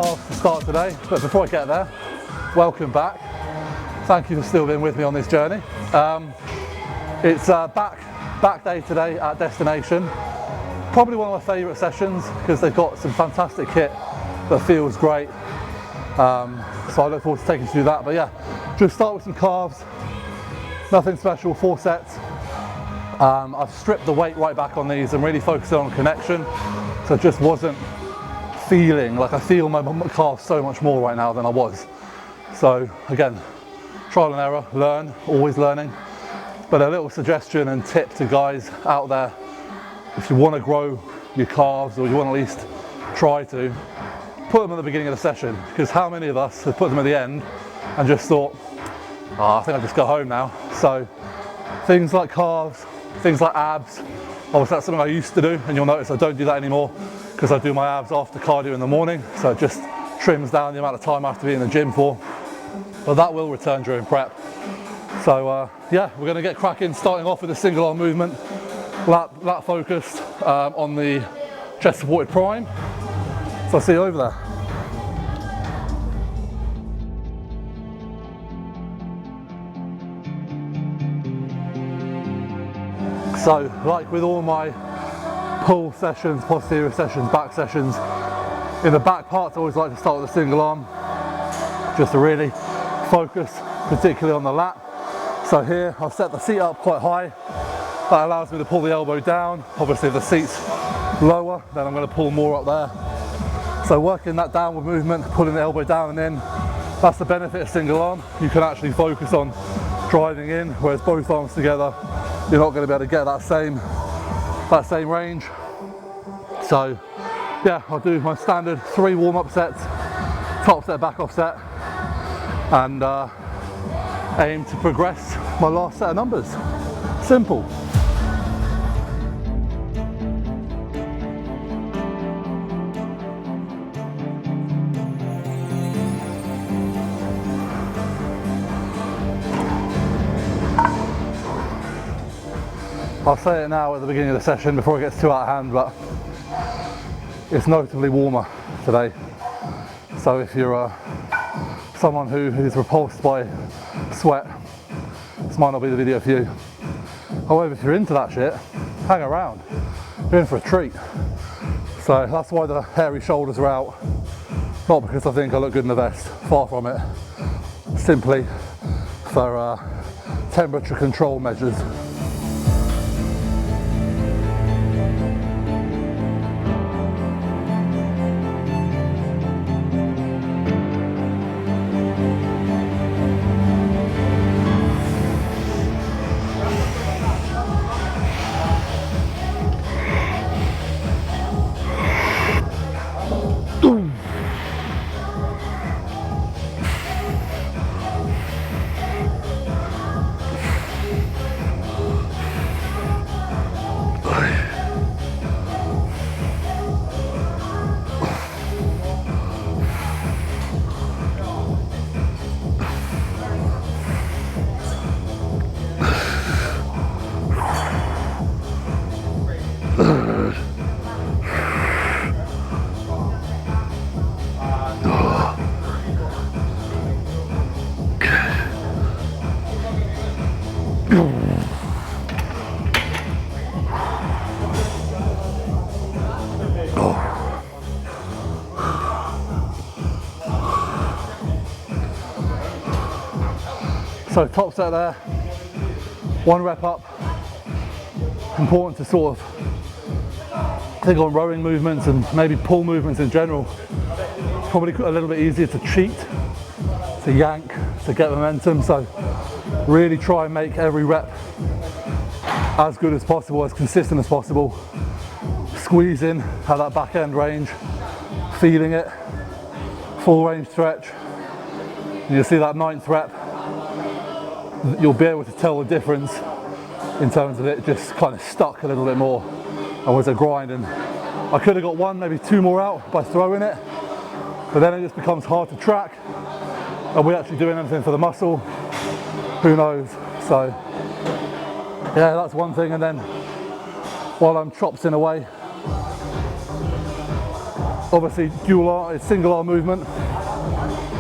calves to start today, but before I get there, welcome back. Thank you for still being with me on this journey. It's back day today at destination. Probably one of my favourite sessions because they've got some fantastic kit that feels great. So I look forward to taking you through that. But yeah, just start with some calves. Nothing special, 4 sets. I've stripped the weight right back on these and really focusing on connection. So it just wasn't feeling like I feel my calves so much more right now than I was. So again, trial and error, learn, always learning. But a little suggestion and tip to guys out there, if you want to grow your calves or you want to at least try to, put them at the beginning of the session, because how many of us have put them at the end and just thought, oh, I think I'll just go home now. So things like calves, things like abs, obviously that's something I used to do, and you'll notice I don't do that anymore because I do my abs after cardio in the morning, so it just trims down the amount of time I have to be in the gym for. But that will return during prep. So yeah, we're going to get cracking, starting off with a single arm movement, lat focused on the chest supported prime. So I'll see you over there. So like with all my pull sessions, posterior sessions, back sessions, in the back parts I always like to start with a single arm, just to really focus particularly on the lat. So here I'll set the seat up quite high. That allows me to pull the elbow down. Obviously if the seat's lower, then I'm going to pull more up there. So working that downward movement, pulling the elbow down and in, that's the benefit of single arm. You can actually focus on driving in, whereas both arms together, you're not going to be able to get that same range. So yeah, I'll do my standard 3 warm-up sets, top set, back off set, and aim to progress my last set of numbers. Simple. I'll say it now at the beginning of the session before it gets too out of hand, but it's notably warmer today. So if you're someone who's repulsed by sweat, this might not be the video for you. However, if you're into that shit, hang around. You're in for a treat. So that's why the hairy shoulders are out. Not because I think I look good in the vest, far from it. Simply for temperature control measures. So top set there, 1 rep up. Important to sort of think on rowing movements and maybe pull movements in general. It's probably a little bit easier to cheat, to yank, to get momentum. So really try and make every rep as good as possible, as consistent as possible. Squeeze in at that back end range, feeling it, full range stretch. And you'll see that 9th rep, you'll be able to tell the difference in terms of it just kind of stuck a little bit more and was a grind. And I could have got 1, maybe 2 more out by throwing it, but then it just becomes hard to track. Are we actually doing anything for the muscle? Who knows? So yeah, that's one thing. And then while I'm chopsing away, Obviously dual arm, it's single arm movement.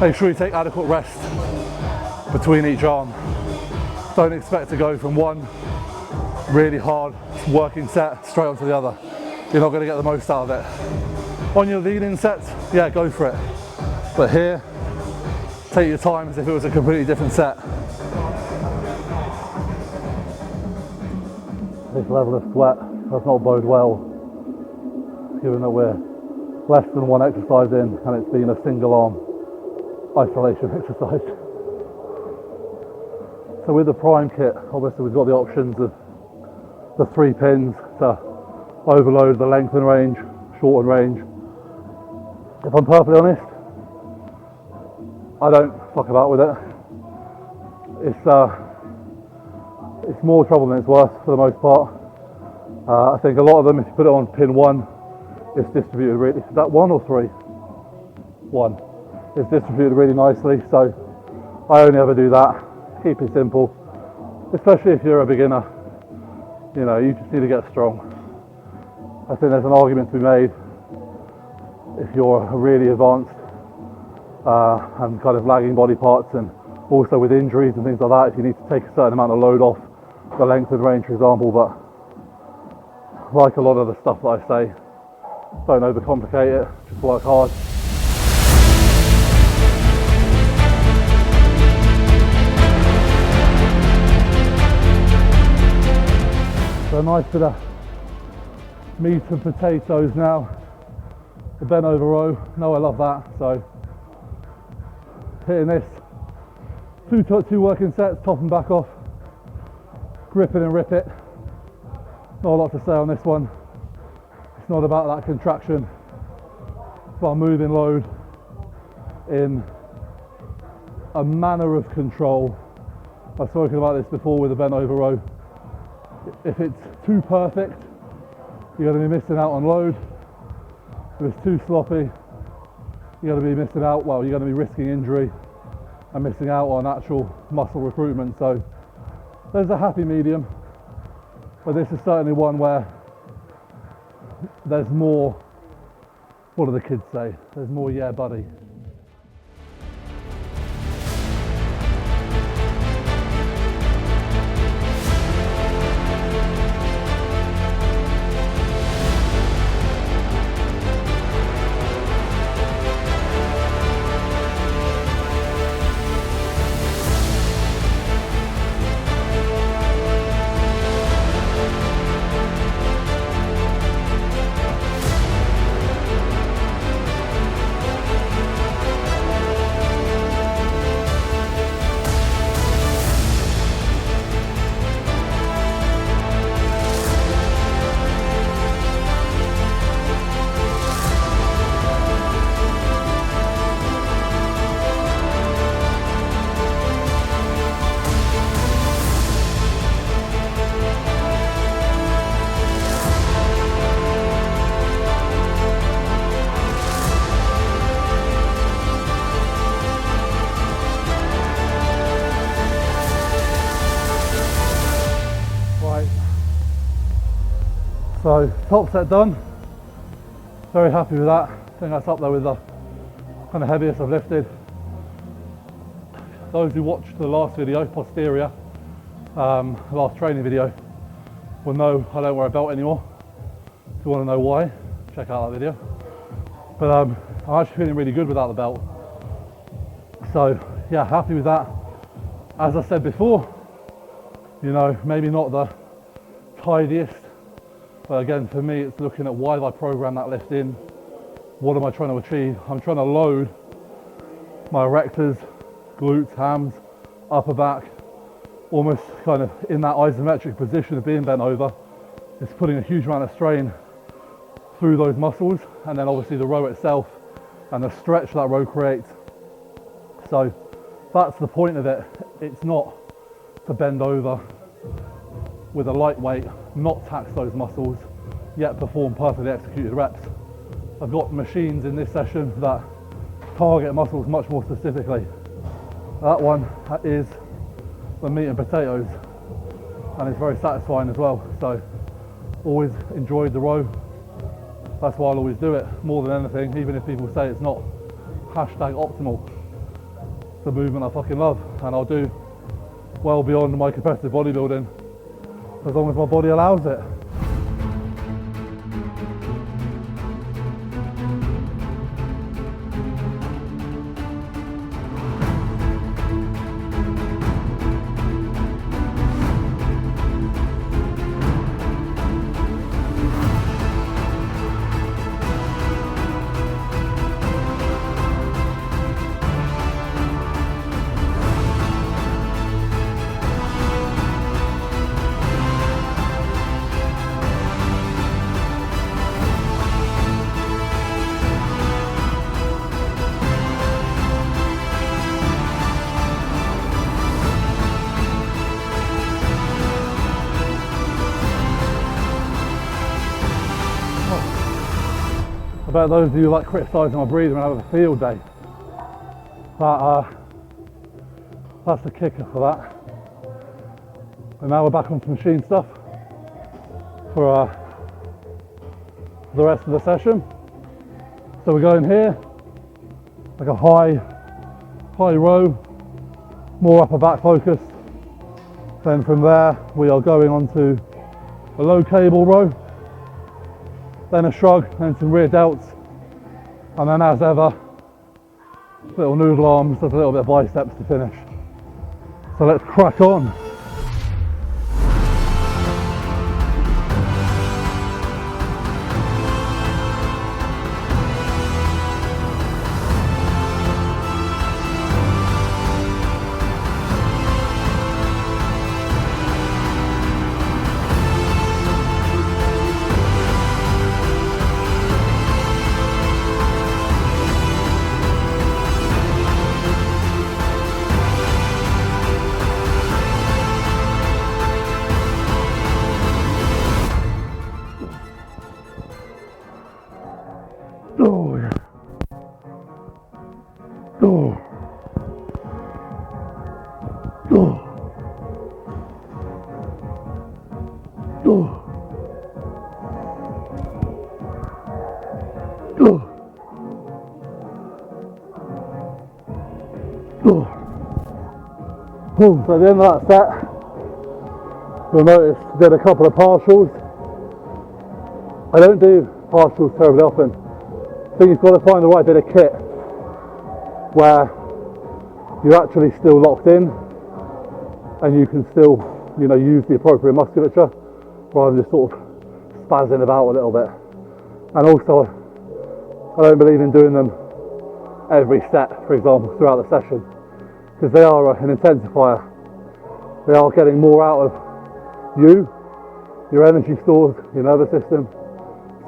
Make sure you take adequate rest between each arm. Don't expect to go from one really hard working set straight onto the other. You're not going to get the most out of it. On your lead-in sets, yeah, go for it. But here, take your time as if it was a completely different set. This level of sweat does not bode well, given that we're less than one exercise in and it's been a single arm isolation exercise. So with the Prime kit, obviously we've got the options of the 3 pins to overload the lengthen range, shorten range. If I'm perfectly honest, I don't fuck about with it. It's more trouble than it's worth for the most part. I think a lot of them, if you put it on pin 1, it's distributed really, is that 1 or 3? 1. It's distributed really nicely, so I only ever do that. Keep it simple, especially if you're a beginner. You know, you just need to get strong. I think there's an argument to be made if you're really advanced and kind of lagging body parts, and also with injuries and things like that, if you need to take a certain amount of load off the lengthened range, for example. But like a lot of the stuff that I say, don't overcomplicate it, just work hard. So a nice bit of meat and potatoes now. The bent over row, no, I love that. So hitting this, two working sets, top and back off, grip it and rip it. Not a lot to say on this one. It's not about that contraction, it's about moving load in a manner of control. I've spoken about this before with the bent over row. If it's too perfect, you're going to be missing out on load. If it's too sloppy, you're going to be missing out, well, you're going to be risking injury and missing out on actual muscle recruitment. So there's a happy medium, but this is certainly one where there's more, what do the kids say? There's more yeah buddy. So top set done, very happy with that. I think that's up there with the kind of heaviest I've lifted. Those who watched the last video, posterior, last training video, will know I don't wear a belt anymore. If you want to know why, check out that video. But I'm actually feeling really good without the belt. So yeah, happy with that. As I said before, you know, maybe not the tidiest, but again, for me, it's looking at why have I programmed that lift in? What am I trying to achieve? I'm trying to load my erectors, glutes, hams, upper back, almost kind of in that isometric position of being bent over. It's putting a huge amount of strain through those muscles, and then obviously the row itself and the stretch that row creates. So that's the point of it. It's not to bend over with a lightweight, not tax those muscles, yet perform perfectly executed reps. I've got machines in this session that target muscles much more specifically. That one is the meat and potatoes, and it's very satisfying as well. So always enjoyed the row. That's why I'll always do it more than anything, even if people say it's not hashtag optimal. It's a movement I fucking love, and I'll do well beyond my competitive bodybuilding as long as my body allows it. I bet those of you who like criticising my breathing and have a field day, that's the kicker for that. And now we're back onto machine stuff for the rest of the session. So we're going here, like a high row, more upper back focused. Then from there we are going on to a low cable row, then a shrug, then some rear delts, and then as ever, little noodle arms, just a little bit of biceps to finish. So let's crack on. Oh, yeah. Oh. Oh. Oh. Oh. Oh. So at the end of that set, you'll notice I did a couple of partials. I don't do partials terribly often. I think you've got to find the right bit of kit where you're actually still locked in and you can still, use the appropriate musculature rather than just sort of spazzing about a little bit. And also, I don't believe in doing them every set, for example, throughout the session, because they are an intensifier. They are getting more out of you, your energy stores, your nervous system.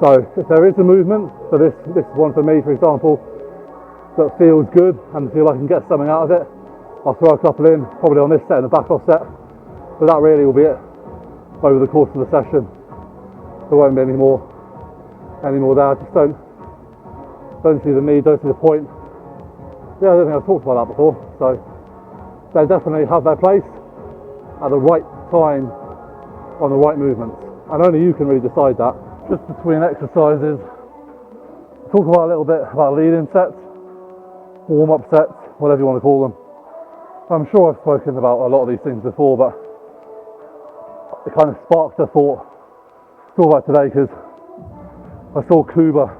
So if there is a movement, so this is one for me, for example, that feels good and feel I can get something out of it, I'll throw a couple in, probably on this set and the back off set, but that really will be it over the course of the session. There won't be any more there. I just don't see the need, don't see the point. Yeah, I don't think I've talked about that before, so they definitely have their place at the right time on the right movements, and only you can really decide that. Just between exercises, talk about a little bit about lead-in sets, warm-up sets, whatever you want to call them. I'm sure I've spoken about a lot of these things before, but it kind of sparked a thought to talk about today because I saw Kuba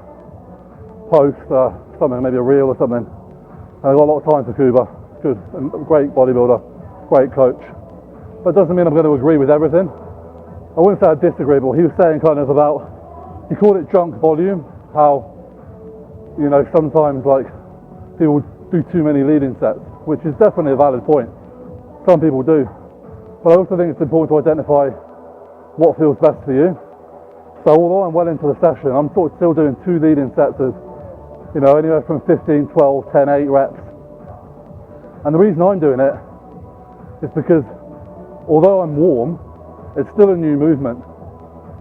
post something, maybe a reel or something, and I got a lot of time for Kuba. Good, great bodybuilder, great coach, but it doesn't mean I'm going to agree with everything. I wouldn't say I disagree, but he was saying kind of about, he called it junk volume, how, sometimes like people do too many leading sets, which is definitely a valid point. Some people do. But I also think it's important to identify what feels best for you. So although I'm well into the session, I'm sort of still doing 2 leading sets of, anywhere from 15, 12, 10, 8 reps. And the reason I'm doing it is because although I'm warm, it's still a new movement,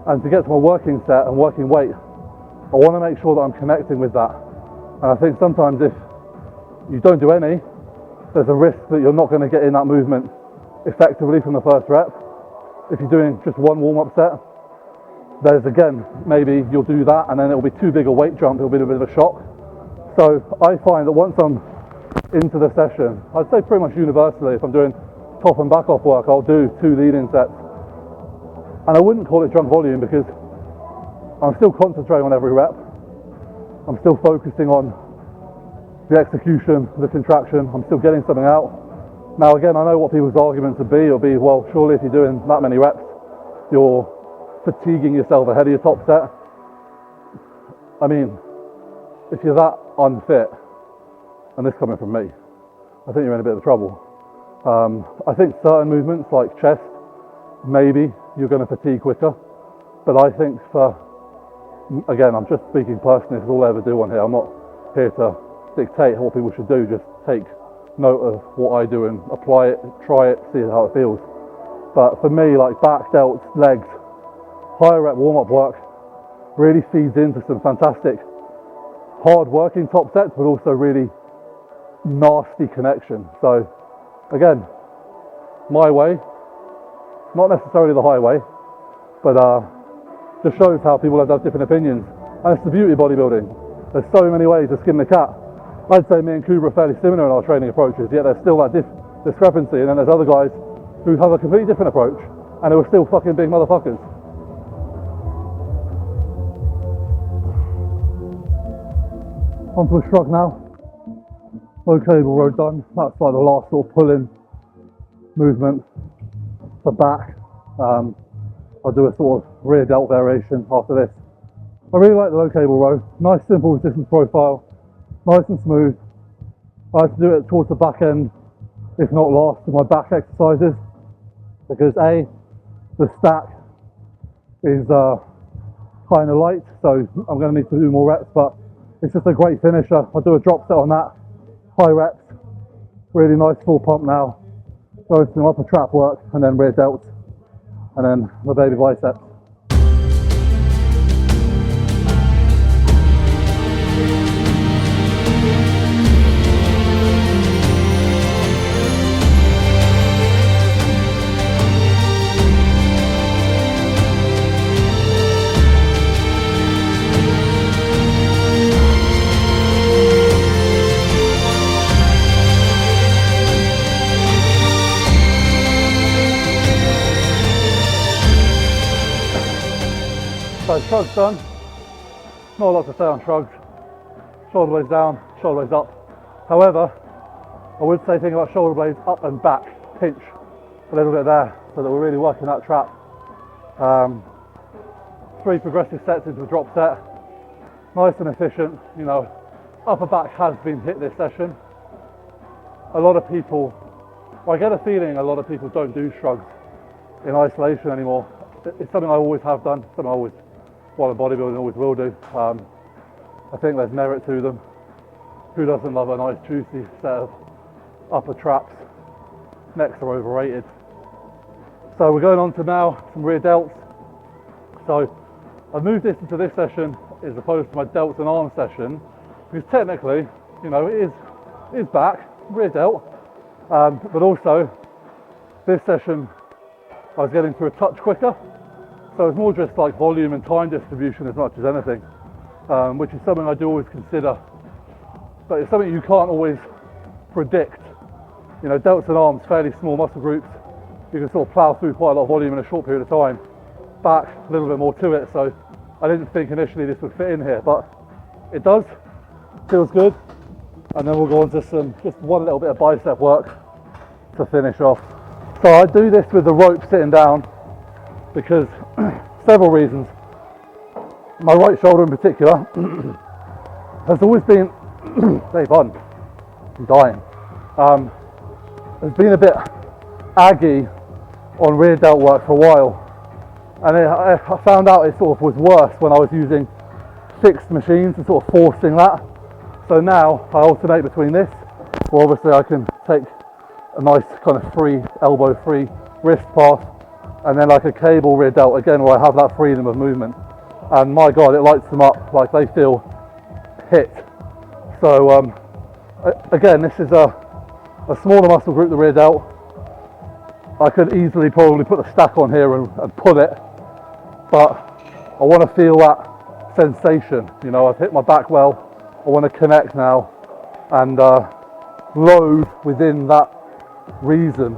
and to get to my working set and working weight, I want to make sure that I'm connecting with that. And I think sometimes if you don't do any, there's a risk that you're not going to get in that movement effectively from the first rep. If you're doing just one warm-up set, there's again, maybe you'll do that and then it'll be too big a weight jump, it'll be a bit of a shock. So I find that once I'm into the session, I'd say pretty much universally, if I'm doing top and back off work, I'll do 2 lead-in sets. And I wouldn't call it junk volume because I'm still concentrating on every rep. I'm still focusing on the execution, the contraction, I'm still getting something out. Now again, I know what people's arguments would be. It'll be, well, surely if you're doing that many reps, you're fatiguing yourself ahead of your top set. I mean, if you're that unfit, and this coming from me, I think you're in a bit of trouble. I think certain movements like chest, maybe you're going to fatigue quicker, but I think for, again, I'm just speaking personally, this is all I ever do on here. I'm not here to dictate what people should do, just take note of what I do and apply it, try it, see how it feels. But for me, like back, delts, legs, higher rep warm-up work really feeds into some fantastic hard working top sets, but also really nasty connection. So again, my way, not necessarily the highway, but just shows how people have different opinions. And it's the beauty of bodybuilding. There's so many ways to skin the cat. I'd say me and Kuba are fairly similar in our training approaches, yet there's still that discrepancy, and then there's other guys who have a completely different approach and who are still fucking big motherfuckers. Onto a shrug now. Low cable row done. That's like the last sort of pull-in movement for back. I'll do a sort of rear delt variation after this. I really like the low cable row. Nice simple resistance profile, nice and smooth. I like to do it towards the back end, if not last, of my back exercises, because A, the stack is kind of light, so I'm going to need to do more reps, but it's just a great finisher. I'll do a drop set on that, high reps, really nice full pump now, go into some upper trap work, and then rear delts, and then the baby biceps. So shrugs done. Not a lot to say on shrugs. Shoulder blades down, shoulder blades up. However, I would say think about shoulder blades up and back. Pinch a little bit there so that we're really working that trap. 3 progressive sets into a drop set. Nice and efficient. You know, upper back has been hit this session. A lot of people, well, I get a feeling a lot of people don't do shrugs in isolation anymore. It's something I always have done, something I always, while in bodybuilding, always will do. I think there's merit to them. Who doesn't love a nice juicy set of upper traps? Necks are overrated. So we're going on to now some rear delts. So I've moved this into this session as opposed to my delts and arm session, because technically, you know, it is back, rear delt, but also this session I was getting through a touch quicker. So it's more just like volume and time distribution as much as anything, which is something I do always consider, but it's something you can't always predict. You know, delts and arms, fairly small muscle groups, you can sort of plow through quite a lot of volume in a short period of time. Back, a little bit more to it, so I didn't think initially this would fit in here, but it does, feels good. And then we'll go on to just one little bit of bicep work to finish off. So I do this with the rope sitting down because several reasons. My right shoulder in particular has always been, Dave, I'm dying, has been a bit aggy on rear delt work for a while. And I found out it sort of was worse when I was using fixed machines and sort of forcing that. So now I alternate between this, where obviously I can take a nice kind of free, elbow free wrist path, and then like a cable rear delt again where I have that freedom of movement. And my God, it lights them up, like they feel hit. So again, this is a smaller muscle group, the rear delt. I could easily probably put the stack on here and pull it, but I want to feel that sensation. You know, I've hit my back well. I want to connect now and load within that reason.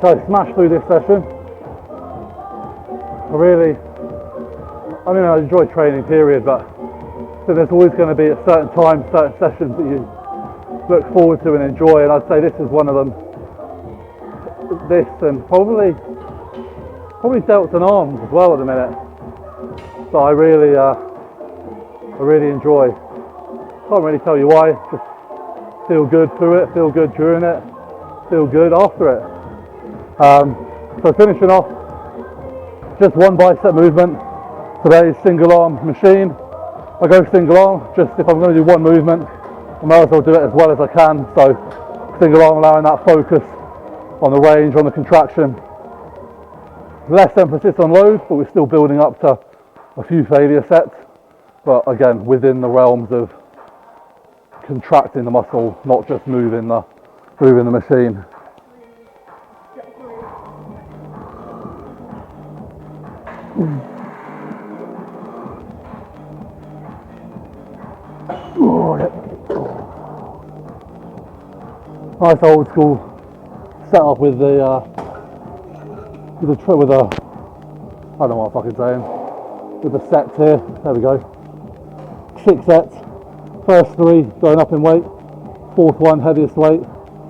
So smash through this session. I enjoy training period, but so there's always going to be at certain times, certain sessions that you look forward to and enjoy, and I'd say this is one of them. This and probably delts and arms as well at the minute. So I really enjoy. Can't really tell you why. Just feel good through it, feel good during it, feel good after it. So finishing off, just one bicep movement. Today's single arm machine. I go single arm, just if I'm going to do one movement, I might as well do it as well as I can. So single arm, allowing that focus on the range, on the contraction. Less emphasis on load, but we're still building up to a few failure sets. But again, within the realms of contracting the muscle, not just moving the machine. Oh, yeah. Nice old school setup with the I don't know what I'm fucking saying, with the sets here. There we go. 6 sets. First 3 going up in weight, 4th one heaviest weight,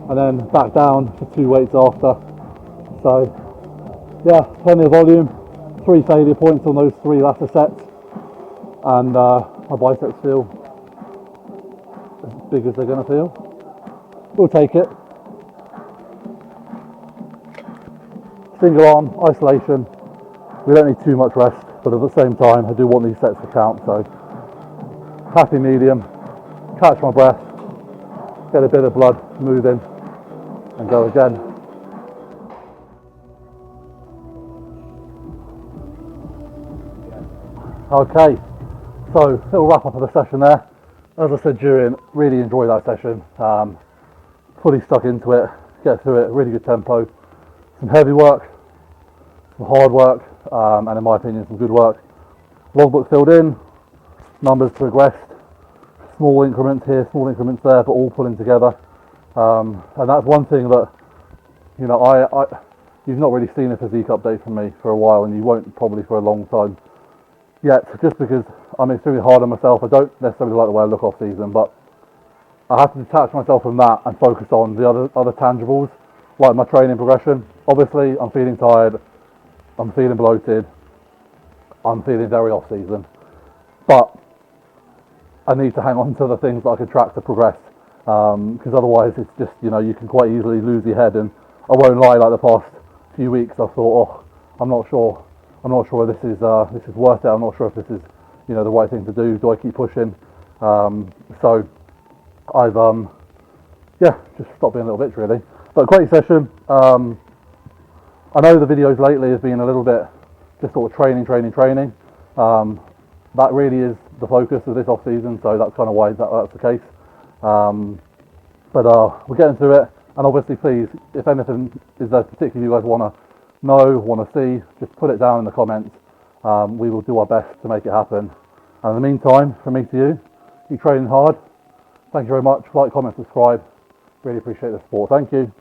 and then back down for 2 weights after. So yeah, plenty of volume. 3 failure points on those 3 latter sets, and my biceps feel as big as they're going to feel. We'll take it. Single arm, isolation. We don't need too much rest, but at the same time, I do want these sets to count. So happy medium, catch my breath, get a bit of blood moving, and go again. Okay, so little wrap up of the session there. As I said during, really enjoyed that session. Fully stuck into it, get through it, really good tempo. Some heavy work, some hard work, and in my opinion, some good work. Logbook filled in, numbers progressed, small increments here, small increments there, but all pulling together. And that's one thing that, you know, you've not really seen a physique update from me for a while, and you won't probably for a long time yet, just because I'm extremely hard on myself. I don't necessarily like the way I look off season, but I have to detach myself from that and focus on the other tangibles, like my training progression. Obviously, I'm feeling tired, I'm feeling bloated, I'm feeling very off season, but I need to hang on to the things that I can track to progress, because otherwise it's just, you know, you can quite easily lose your head. And I won't lie, like the past few weeks I've thought, oh, I'm not sure this is worth it. I'm not sure if this is, you know, the right thing to do. Do I keep pushing? So I've just stopped being a little bitch really. But great session. I know the videos lately have been a little bit just sort of training. That really is the focus of this off season, so that's kind of why that's the case. But we're getting through it, and obviously please, if anything is there particularly you guys want to know, want to see, just put it down in the comments. We will do our best to make it happen. And in the meantime, from me to you, keep training hard. Thank you very much. Like, comment, subscribe. Really appreciate the support. Thank you.